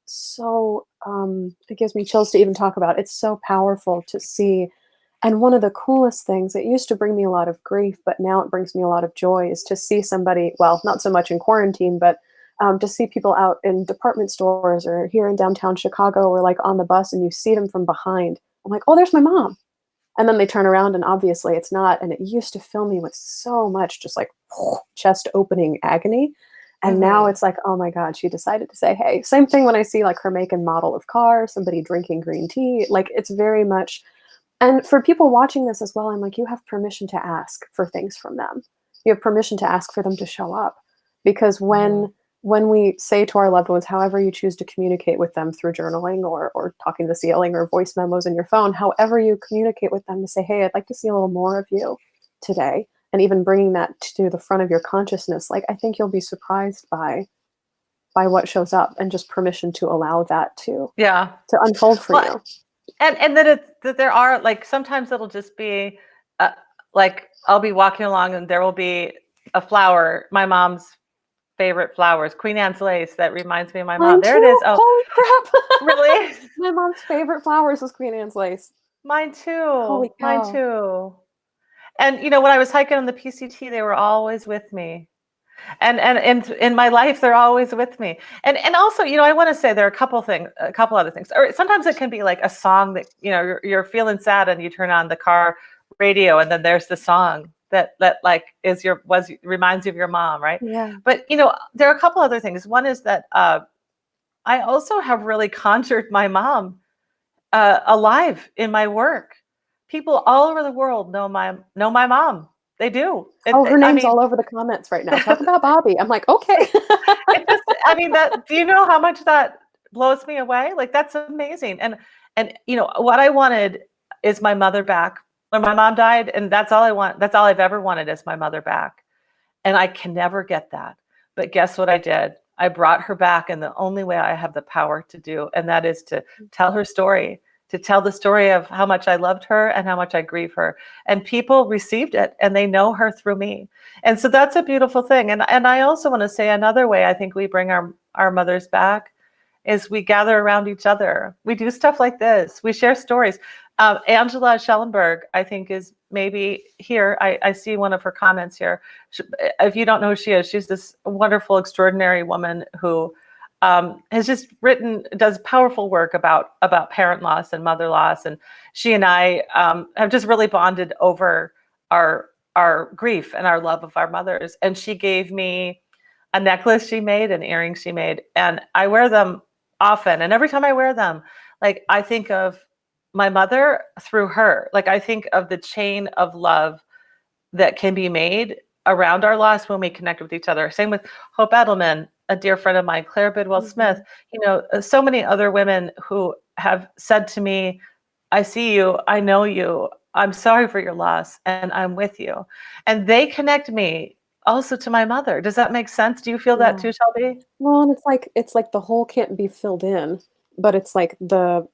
it gives me chills to even talk about. It's so powerful to see. And one of the coolest things, it used to bring me a lot of grief, but now it brings me a lot of joy, is to see somebody, well, not so much in quarantine, but to see people out in department stores or here in downtown Chicago, or like on the bus, and you see them from behind. I'm like, oh, there's my mom. And then they turn around and obviously it's not. And it used to fill me with so much just like chest opening agony. And now it's like, oh my God, she decided to say, hey. Same thing when I see like her make and model of car, somebody drinking green tea. Like it's very much. And for people watching this as well, I'm like, you have permission to ask for things from them. You have permission to ask for them to show up. Because when we say to our loved ones, however you choose to communicate with them through journaling or talking to the ceiling or voice memos in your phone, however you communicate with them to say, hey, I'd like to see a little more of you today. And even bringing that to the front of your consciousness, like I think you'll be surprised by what shows up, and just permission to allow that to unfold for you. And that there are like, sometimes it'll just be like I'll be walking along and there will be a flower, my mom's favorite flowers, Queen Anne's lace, that reminds me of my mom. Mine there too. it is. Oh, holy crap. Really? My mom's favorite flowers is Queen Anne's lace. Mine too. Holy cow. Mine too. And when I was hiking on the PCT, they were always with me. And in my life, they're always with me. And also, I want to say there are a couple other things. Or sometimes it can be like a song that, you're feeling sad and you turn on the car radio, and then there's the song that like reminds you of your mom, right? Yeah. But there are a couple other things. One is that I also have really conjured my mom alive in my work, people all over the world know my mom. They do. Oh, her name's all over the comments right now. Talk about Bobby. I'm like, okay. It just, I mean, that, do you know how much that blows me away? Like, that's amazing. And what I wanted is my mother back when my mom died, and that's all I want. That's all I've ever wanted is my mother back. And I can never get that. But guess what I did? I brought her back in the only way I have the power to do, and that is to tell her story, to tell the story of how much I loved her and how much I grieve her. And people received it, and they know her through me. And so that's a beautiful thing. And I also want to say another way I think we bring our mothers back is we gather around each other. We do stuff like this. We share stories. Angela Schellenberg, I think, is maybe here. I see one of her comments here. If you don't know who she is, she's this wonderful, extraordinary woman who has just does powerful work about parent loss and mother loss. And she and I have just really bonded over our grief and our love of our mothers. And she gave me a necklace she made and earrings she made. And I wear them often. And every time I wear them, like, I think of my mother through her. Like, I think of the chain of love that can be made around our loss when we connect with each other. Same with Hope Edelman, a dear friend of mine, Claire Bidwell Smith, so many other women who have said to me, I see you, I know you, I'm sorry for your loss, and I'm with you. And they connect me also to my mother. Does that make sense? Do you feel that too, Shelby? Well, and it's like the hole can't be filled in, but it's like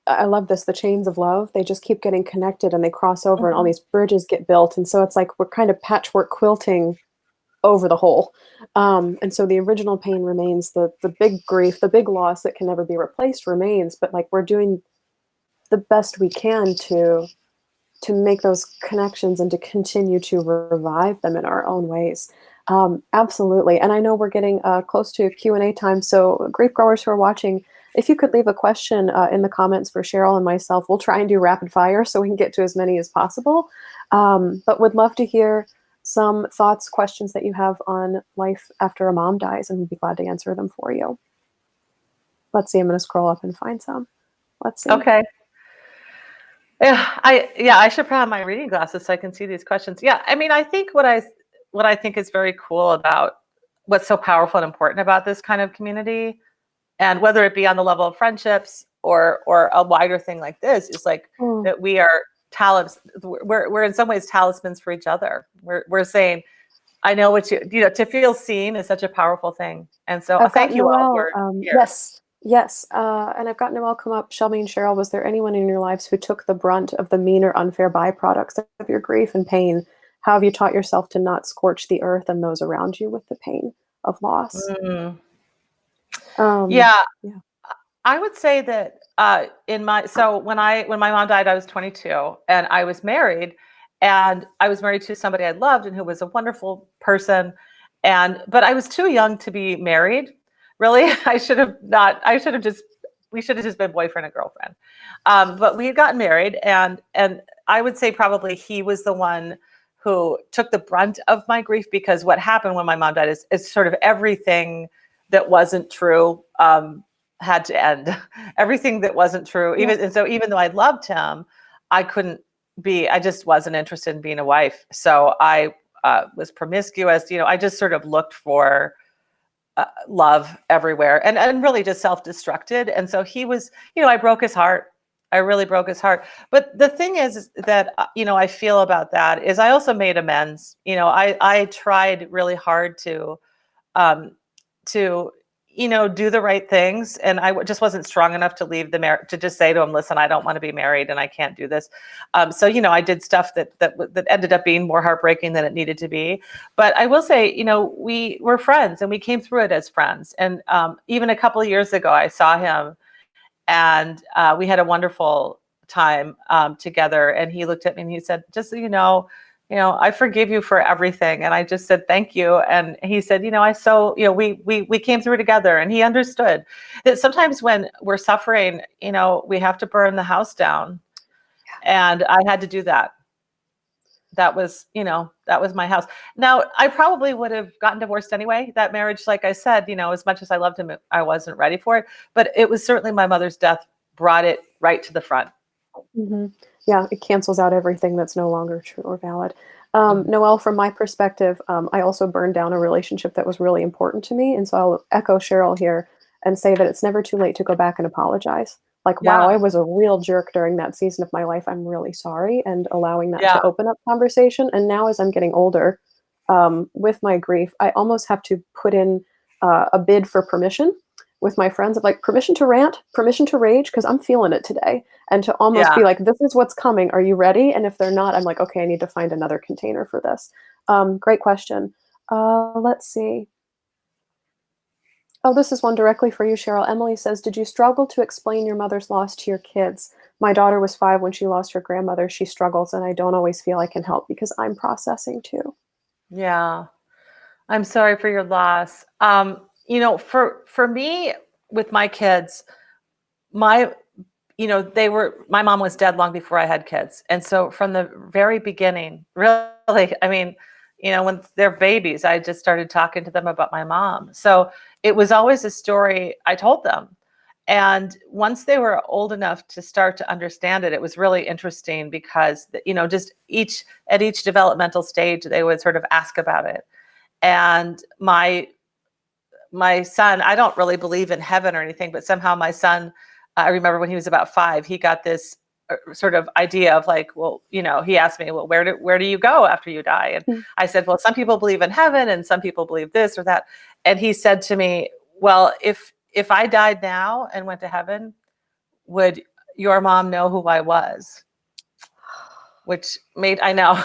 I love this, the chains of love, they just keep getting connected and they cross over and all these bridges get built. And so it's like we're kind of patchwork quilting over the hole. And so the original pain remains, the big grief, the big loss that can never be replaced remains, but like we're doing the best we can to make those connections and to continue to revive them in our own ways. Absolutely. And I know we're getting close to Q&A time. So grief growers who are watching, if you could leave a question in the comments for Cheryl and myself, we'll try and do rapid fire so we can get to as many as possible. But would love to hear some thoughts, questions that you have on life after a mom dies, and we'd be glad to answer them for you. Let's see, I'm going to scroll up and find some. Let's see. Okay. I should probably have my reading glasses so I can see these questions. Yeah, I mean, I think what I think is very cool about what's so powerful and important about this kind of community, and whether it be on the level of friendships or a wider thing like this, is like that we are we're in some ways talismans for each other. We're saying, I know what to feel seen is such a powerful thing. And so thank you all for Yes. And I've got Noelle come up. Shelby and Cheryl, was there anyone in your lives who took the brunt of the mean or unfair byproducts of your grief and pain? How have you taught yourself to not scorch the earth and those around you with the pain of loss? I would say that when my mom died, I was 22 and I was married, and I was married to somebody I loved and who was a wonderful person. But I was too young to be married. Really, we should have just been boyfriend and girlfriend. But we had gotten married, and I would say probably he was the one who took the brunt of my grief, because what happened when my mom died is sort of everything that wasn't true had to end. Everything that wasn't true, even though I loved him, I just wasn't interested in being a wife. So I was promiscuous. I just sort of looked for love everywhere, and really just self-destructed. And so he was, I broke his heart. I really broke his heart. But the thing is that, I feel about that is I also made amends. I tried really hard to do the right things. And I just wasn't strong enough to leave the marriage, to just say to him, listen, I don't want to be married and I can't do this. So I did stuff that ended up being more heartbreaking than it needed to be. But I will say, we were friends and we came through it as friends. And even a couple of years ago, I saw him, and we had a wonderful time together. And he looked at me and he said, just so you know, I forgive you for everything. And I just said, thank you. And he said, we came through together. And he understood that sometimes when we're suffering, we have to burn the house down. And I had to do that. That was my house. Now, I probably would have gotten divorced anyway. That marriage, like I said, as much as I loved him, I wasn't ready for it. But it was certainly my mother's death brought it right to the front. Mm-hmm. Yeah, it cancels out everything that's no longer true or valid. Mhm. Noelle, from my perspective, I also burned down a relationship that was really important to me. And so I'll echo Cheryl here and say that it's never too late to go back and apologize. Like, wow, I Yeah. was a real jerk during that season of my life. I'm really sorry. And allowing that Yeah. to open up conversation. And now, as I'm getting older, with my grief, I almost have to put in a bid for permission with my friends of like permission to rant, permission to rage, because I'm feeling it today, and to almost be Yeah. like, this is what's coming. Are you ready? And if they're not, I'm like, okay, I need to find another container for this. Great question. Let's see. Oh, this is one directly for you, Cheryl. Emily says, did you struggle to explain your mother's loss to your kids? My daughter was 5 when she lost her grandmother. She struggles, and I don't always feel I can help because I'm processing too. Yeah. I'm sorry for your loss. For me with my kids, my my mom was dead long before I had kids. And so from the very beginning, really, I mean, when they're babies, I just started talking to them about my mom. So it was always a story I told them. And once they were old enough to start to understand it, it was really interesting because, just at each developmental stage, they would sort of ask about it. And my son, I don't really believe in heaven or anything, but somehow my son, I remember when he was about 5, he got this sort of idea of like, well, he asked me, well, where do you go after you die? And Mm. I said, well, some people believe in heaven and some people believe this or that. And he said to me, well, if I died now and went to heaven, would your mom know who I was? Which made, I know,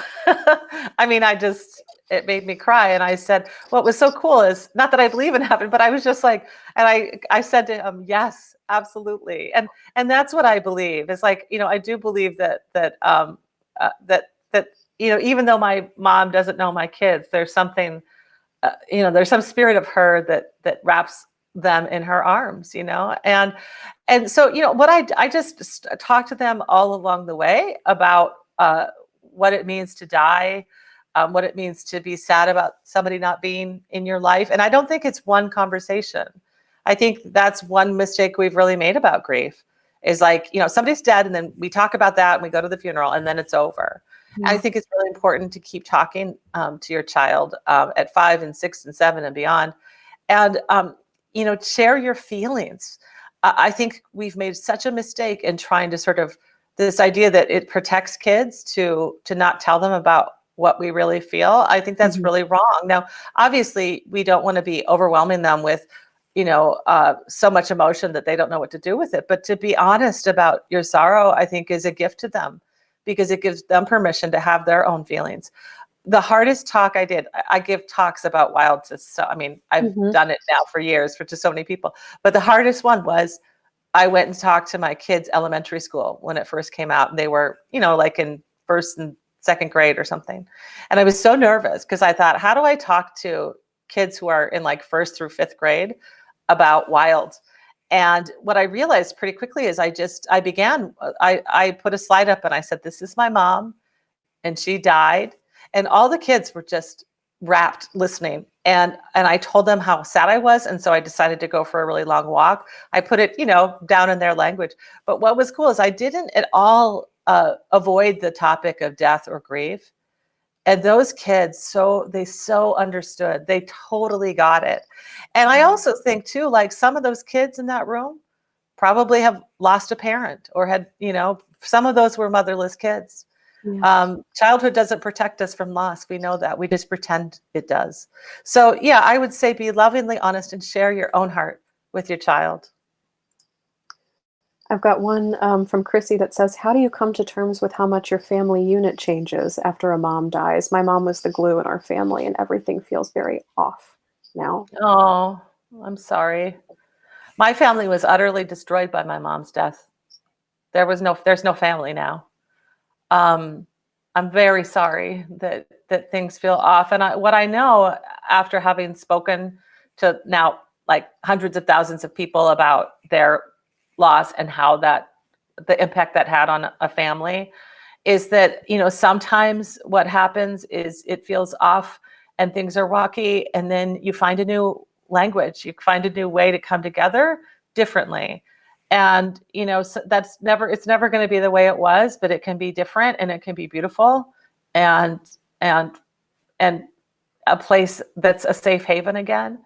I mean, it made me cry. And I said, what was so cool is not that I believe in heaven, but I was just like, and I said to him, yes, absolutely. And that's what I believe is like, I do believe that even though my mom doesn't know my kids, there's something, there's some spirit of her that wraps them in her arms, and so, what I just talk to them all along the way about what it means to die, what it means to be sad about somebody not being in your life. And I don't think it's one conversation. I think that's one mistake we've really made about grief is like, somebody's dead and then we talk about that and we go to the funeral and then it's over. I Yeah. think it's really important to keep talking to your child at 5 and 6 and 7 and beyond. And, share your feelings. I think we've made such a mistake in trying to sort of this idea that it protects kids to not tell them about what we really feel. I think that's Mhm. really wrong. Now, obviously, we don't want to be overwhelming them with, so much emotion that they don't know what to do with it. But to be honest about your sorrow, I think is a gift to them because it gives them permission to have their own feelings. The hardest talk I did, I give talks about wild to so, I mean, I've Mhm. done it now for years for to so many people. But the hardest one was I went and talked to my kids' elementary school when it first came out. And they were, like in first and second grade or something. And I was so nervous because I thought, how do I talk to kids who are in like first through fifth grade about wild? And what I realized pretty quickly is I put a slide up and I said, this is my mom and she died. And all the kids were just rapt listening. And I told them how sad I was. And so I decided to go for a really long walk. I put it, down in their language. But what was cool is I didn't at all avoid the topic of death or grief. And those kids, they so understood. They totally got it. And I also think too, like some of those kids in that room probably have lost a parent or had, some of those were motherless kids. Yeah. Childhood doesn't protect us from loss. We know that. We just pretend it does. So yeah, I would say be lovingly honest and share your own heart with your child. I've got one from Chrissy that says, how do you come to terms with how much your family unit changes after a mom dies? My mom was the glue in our family, and everything feels very off now. Oh, I'm sorry. My family was utterly destroyed by my mom's death. There's no family now. Um, I'm very sorry that things feel off. And what I know after having spoken to now like hundreds of thousands of people about their loss and how the impact that had on a family is that, sometimes what happens is it feels off and things are rocky, and then you find a new language, you find a new way to come together differently. And, so it's never going to be the way it was, but it can be different and it can be beautiful and, and, and a place that's a safe haven again.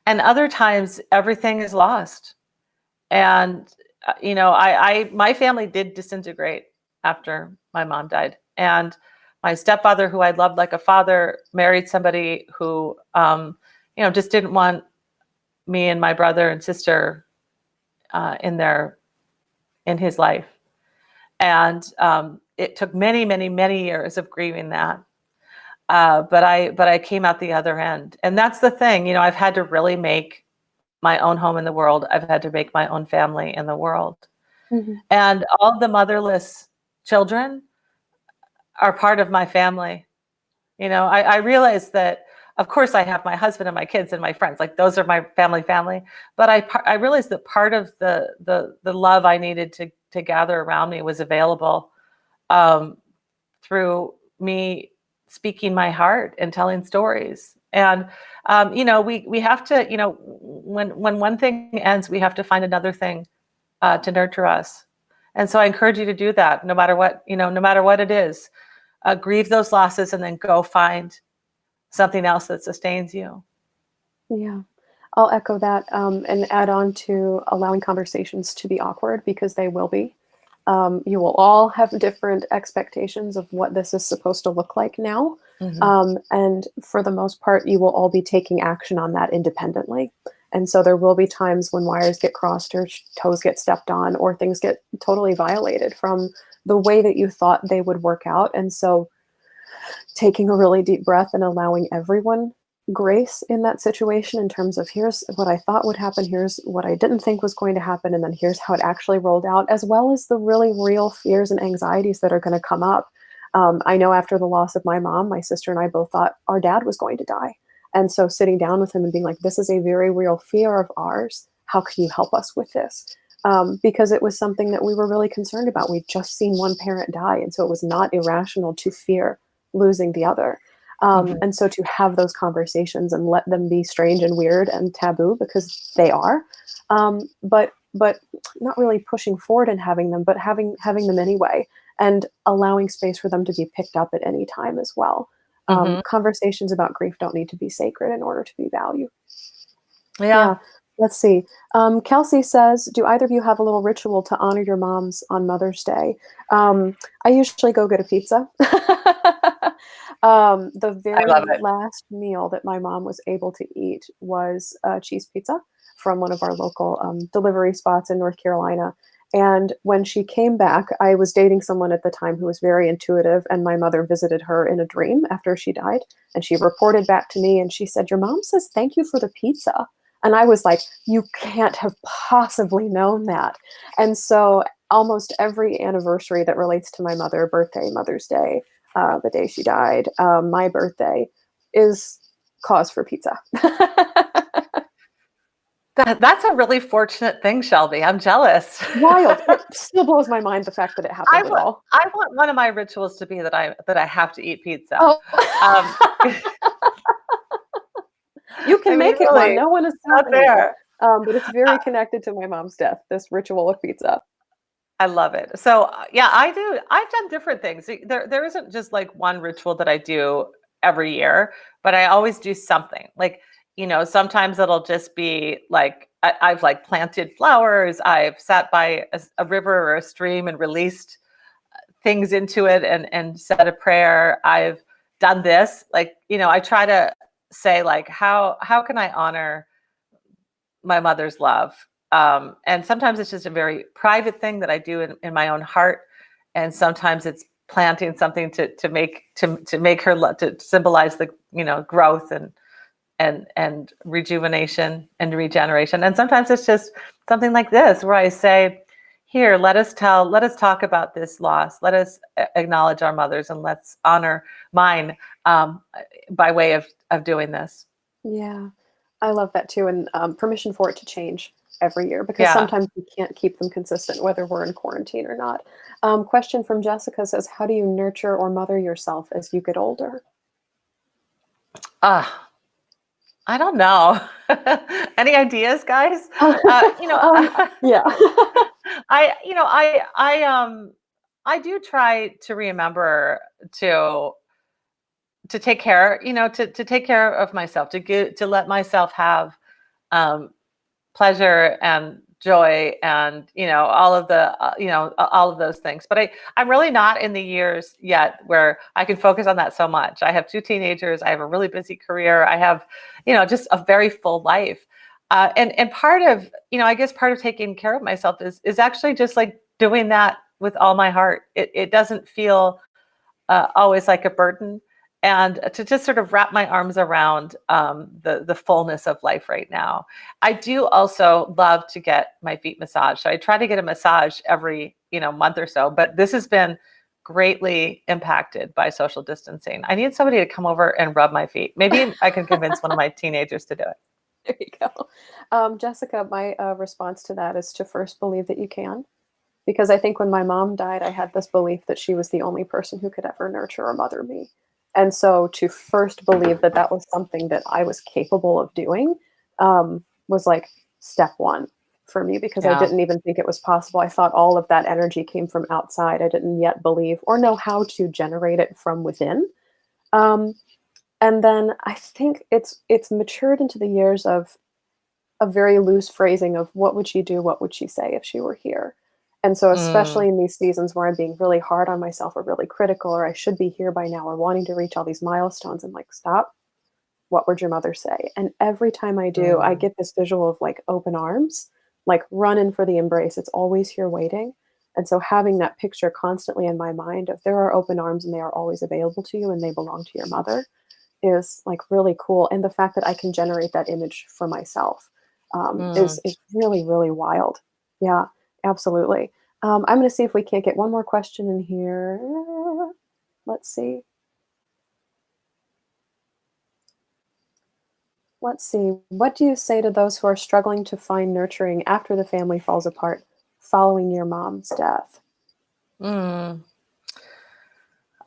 And other times everything is lost. And, my family did disintegrate after my mom died. And my stepfather, who I loved like a father, married somebody who, just didn't want me and my brother and sister in his life. And it took many, many, many years of grieving that. But I came out the other end. And that's the thing, I've had to really make my own home in the world. I've had to make my own family in the world. Mm-hmm. And all the motherless children are part of my family. I realized that, of course, I have my husband and my kids and my friends, like those are my family. But I realized that part of the love I needed to gather around me was available through me speaking my heart and telling stories. And we have to, when one thing ends, we have to find another thing to nurture us. And so I encourage you to do that, no matter what it is. Grieve those losses and then go find something else that sustains you. Yeah, I'll echo that and add on to allowing conversations to be awkward, because they will be. You will all have different expectations of what this is supposed to look like now. Mm-hmm. And for the most part, you will all be taking action on that independently. And so there will be times when wires get crossed or toes get stepped on or things get totally violated from the way that you thought they would work out. And so taking a really deep breath and allowing everyone grace in that situation, in terms of here's what I thought would happen, here's what I didn't think was going to happen, and then here's how it actually rolled out, as well as the really real fears and anxieties that are going to come up. I know after the loss of my mom, my sister and I both thought our dad was going to die. And so sitting down with him and being like, this is a very real fear of ours. How can you help us with this? Because it was something that we were really concerned about. We'd just seen one parent die. And so it was not irrational to fear losing the other. Mm-hmm. And so to have those conversations and let them be strange and weird and taboo, because they are, but not really pushing forward and having them, but having them anyway, and allowing space for them to be picked up at any time as well. Mm-hmm. Conversations about grief don't need to be sacred in order to be valued. Yeah. Let's see. Kelsey says, do either of you have a little ritual to honor your moms on Mother's Day? I usually go get a pizza. The very last meal that my mom was able to eat was cheese pizza from one of our local delivery spots in North Carolina. And when she came back, I was dating someone at the time who was very intuitive, and my mother visited her in a dream after she died. And she reported back to me and she said, your mom says, thank you for the pizza. And I was like, you can't have possibly known that. And so almost every anniversary that relates to my mother, birthday, Mother's Day, the day she died, my birthday, is cause for pizza. That's a really fortunate thing, Shelby. I'm jealous. Wild. It still blows my mind, the fact that it happened at all. I want one of my rituals to be that I have to eat pizza. Oh. You can make it one. No one is not there. But it's very connected to my mom's death, this ritual of pizza. I love it. So yeah, I do. I've done different things. There isn't just like one ritual that I do every year, but I always do something. Like, sometimes it'll just be like, I've like planted flowers. I've sat by a river or a stream and released things into it and said a prayer. I've done this. Like, I try to say like, how can I honor my mother's love? And sometimes it's just a very private thing that I do in my own heart. And sometimes it's planting something to make her to symbolize the, growth and rejuvenation and regeneration. And sometimes it's just something like this, where I say, here, let us talk about this loss. Let us acknowledge our mothers, and let's honor mine by way of doing this. Yeah, I love that too. And permission for it to change every year, because sometimes we can't keep them consistent, whether we're in quarantine or not. Question from Jessica says, how do you nurture or mother yourself as you get older? I don't know. Any ideas, guys? Yeah. I do try to remember to to take care, to take care of myself, to let myself have um, pleasure and joy and all of the all of those things. But I'm really not in the years yet where I can focus on that so much. I have two teenagers. I have a really busy career. I have just a very full life. And part of I guess part of taking care of myself is actually just like doing that with all my heart. It doesn't feel always like a burden, and to just sort of wrap my arms around the fullness of life right now. I do also love to get my feet massaged. So I try to get a massage every month or so, but this has been greatly impacted by social distancing. I need somebody to come over and rub my feet. Maybe I can convince one of my teenagers to do it. There you go. Jessica, my response to that is to first believe that you can. Because I think when my mom died, I had this belief that she was the only person who could ever nurture or mother me. And so to first believe that that was something that I was capable of doing was like step one for me, because I Yeah. didn't even think it was possible. I thought all of that energy came from outside. I didn't yet believe or know how to generate it from within. Um, and then I think it's matured into the years of a very loose phrasing of what would she do, what would she say if she were here. And so Mm, especially in these seasons where I'm being really hard on myself or really critical, or I should be here by now, or wanting to reach all these milestones, I'm like, stop. What would your mother say? And every time I do, I mm, get this visual of like open arms, like run in for the embrace. It's always here waiting. And so having that picture constantly in my mind of there are open arms and they are always available to you and they belong to your mother is like really cool. And the fact that I can generate that image for myself mm. is really, really wild. Yeah, absolutely. I'm going to see if we can't get one more question in here. Let's see. Let's see. What do you say to those who are struggling to find nurturing after the family falls apart following your mom's death? Mm.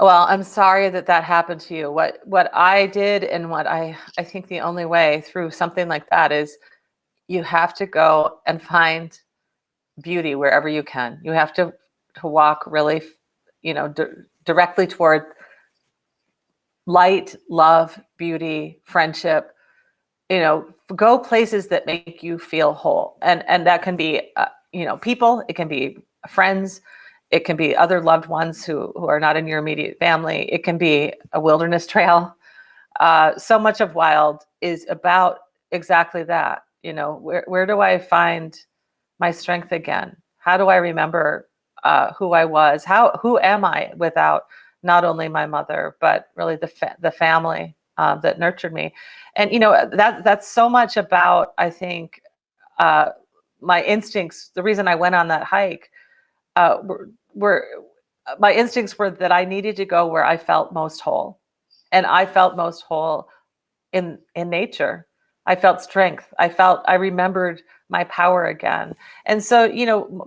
Well, I'm sorry that that happened to you. What I did, and what I think the only way through something like that is you have to go and find beauty wherever you can. You have to walk really, directly toward light, love, beauty, friendship. Go places that make you feel whole, and that can be people. It can be friends. It can be other loved ones who are not in your immediate family. It can be a wilderness trail. So much of Wild is about exactly that. Where do I find my strength again? How do I remember who I was? Who am I without not only my mother but really the family that nurtured me? And that's so much about, I think, uh, my instincts. The reason I went on that hike were my instincts were that I needed to go where I felt most whole, and I felt most whole in nature. I felt strength. I remembered my power again. And so,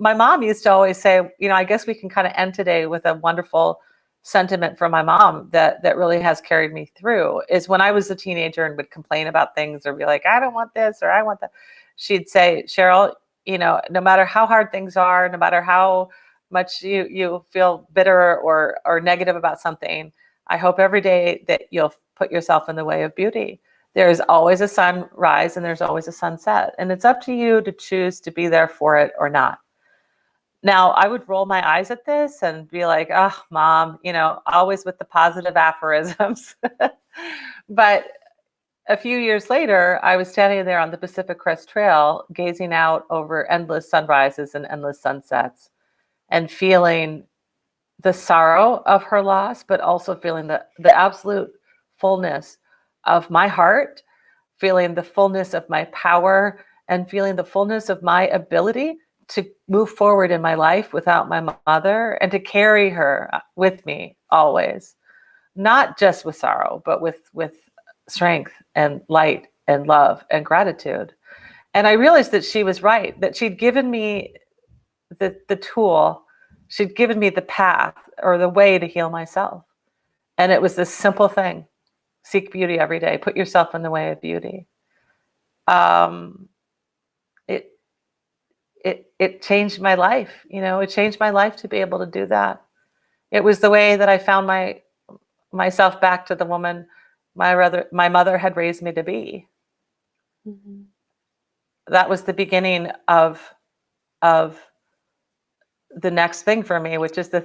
my mom used to always say, I guess we can kind of end today with a wonderful sentiment from my mom that really has carried me through. Is when I was a teenager and would complain about things or be like, I don't want this or I want that. She'd say, Cheryl, no matter how hard things are, no matter how much you feel bitter or negative about something, I hope every day that you'll put yourself in the way of beauty. There's always a sunrise and there's always a sunset. And it's up to you to choose to be there for it or not. Now, I would roll my eyes at this and be like, oh, mom, always with the positive aphorisms. But a few years later, I was standing there on the Pacific Crest Trail, gazing out over endless sunrises and endless sunsets and feeling the sorrow of her loss, but also feeling the absolute fullness of my heart, feeling the fullness of my power, and feeling the fullness of my ability to move forward in my life without my mother and to carry her with me always, not just with sorrow, but with strength and light and love and gratitude. And I realized that she was right, that she'd given me the tool, she'd given me the path or the way to heal myself. And it was this simple thing: seek beauty every day, put yourself in the way of beauty. Um, it it changed my life. It changed my life to be able to do that. It was the way that I found myself back to the woman my mother had raised me to be. Mm-hmm. That was the beginning of the next thing for me, which is the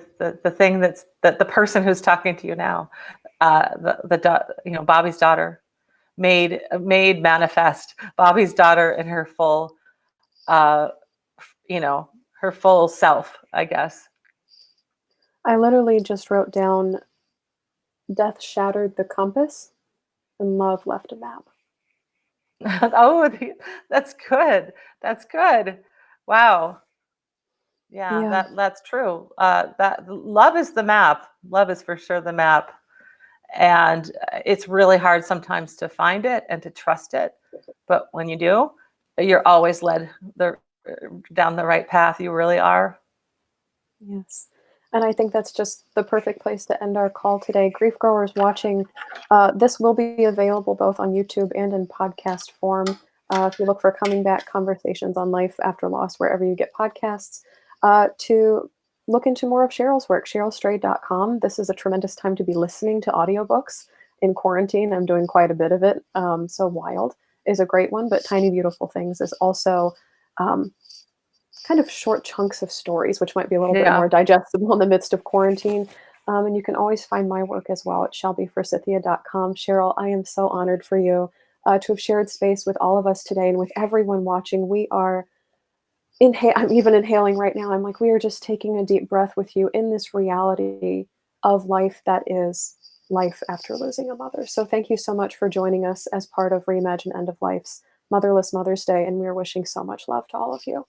thing that the person who's talking to you now, Bobby's daughter, made manifest. Bobby's daughter in her full, her full self, I guess. I literally just wrote down, death shattered the compass and love left a map. Oh, that's good. That's good. Wow. Yeah, Yeah. that's true. That love is the map. Love is for sure the map. And it's really hard sometimes to find it and to trust it. But when you do, you're always led down the right path. You really are. Yes. And I think that's just the perfect place to end our call today. Grief growers watching, this will be available both on YouTube and in podcast form. If you look for Coming Back Conversations on Life After Loss, wherever you get podcasts, to look into more of Cheryl's work, CherylStrayed.com. This is a tremendous time to be listening to audiobooks in quarantine. I'm doing quite a bit of it. So Wild is a great one, but Tiny Beautiful Things is also kind of short chunks of stories, which might be a little bit more Yeah. digestible in the midst of quarantine. And you can always find my work as well at shelbyforsythia.com. Cheryl, I am so honored for you to have shared space with all of us today and with everyone watching. We are I'm even inhaling right now. I'm like, we are just taking a deep breath with you in this reality of life that is life after losing a mother. So thank you so much for joining us as part of Reimagine End of Life's Motherless Mother's Day. And we are wishing so much love to all of you.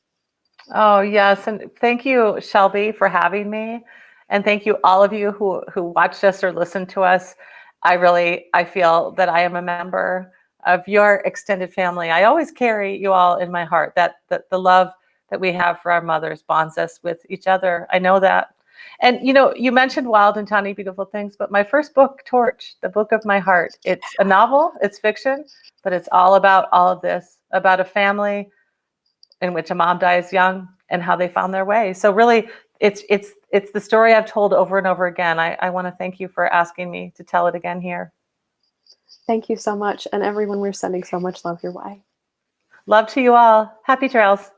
Oh, yes. And thank you, Shelby, for having me. And thank you, all of you who watched us or listened to us. I feel that I am a member of your extended family. I always carry you all in my heart, that the love that we have for our mothers bonds us with each other. I know that. And, you mentioned Wild and Tiny Beautiful Things, but my first book, Torch, the book of my heart, it's a novel, it's fiction, but it's all about all of this, about a family in which a mom dies young and how they found their way. So really, it's the story I've told over and over again. I want to thank you for asking me to tell it again here. Thank you so much. And everyone, we're sending so much love your way. Love to you all. Happy trails.